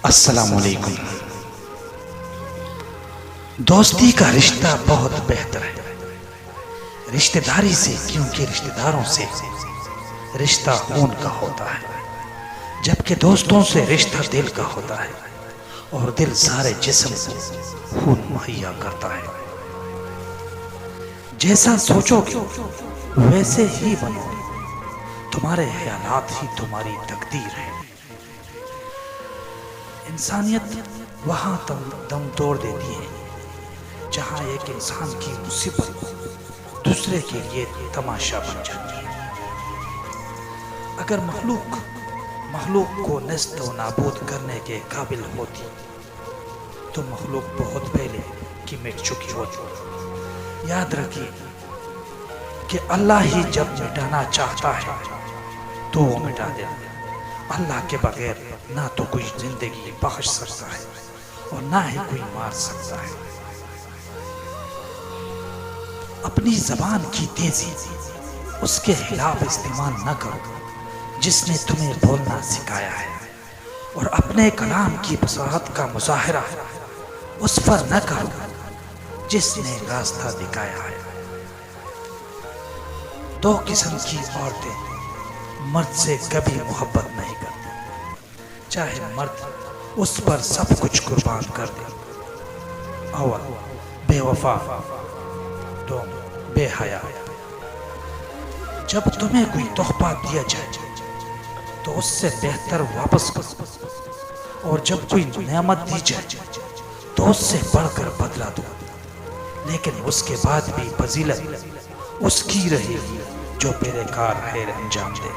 السلام علیکم۔ دوستی کا رشتہ بہت بہتر ہے رشتہ داری سے، کیونکہ رشتہ داروں سے رشتہ خون کا ہوتا ہے، جبکہ دوستوں سے رشتہ دل کا ہوتا ہے، اور دل سارے جسم کو خون مہیا کرتا ہے۔ جیسا سوچو گے ویسے ہی بنو گے، تمہارے خیالات ہی تمہاری تقدیر ہے۔ انسانیت وہاں دم توڑ دیتی ہے جہاں ایک انسان کی مصیبت دوسرے کے لیے تماشا بن جاتی ہے۔ اگر مخلوق کو نیست و نابود کرنے کے قابل ہوتی تو مخلوق بہت پہلے کی مٹ چکی ہوتی۔ یاد رکھیے کہ اللہ ہی جب مٹانا چاہتا ہے تو وہ مٹا دیتا ہے۔ اللہ کے بغیر نہ تو کوئی زندگی بخش سکتا ہے اور نہ ہی کوئی مار سکتا ہے۔ اپنی زبان کی تیزی اس کے خلاف استعمال نہ کرو جس نے تمہیں بولنا سکھایا ہے، اور اپنے کلام کی فصاحت کا مظاہرہ اس پر نہ کرو جس نے راستہ دکھایا ہے۔ دو قسم کی عورتیں مرد سے کبھی محبت نہیں کرتی، چاہے مرد اس پر سب کچھ قربان کر دے۔ اول بے وفا، دوم بے حیا۔ جب تمہیں کوئی تحفہ دیا جائے تو اس سے بہتر واپس کرو، اور جب کوئی نعمت دی جائے تو اس سے بڑھ کر بدلہ دو، لیکن اس کے بعد بھی فضیلت اس کی رہے جو پیرے کار خیر انجام دے۔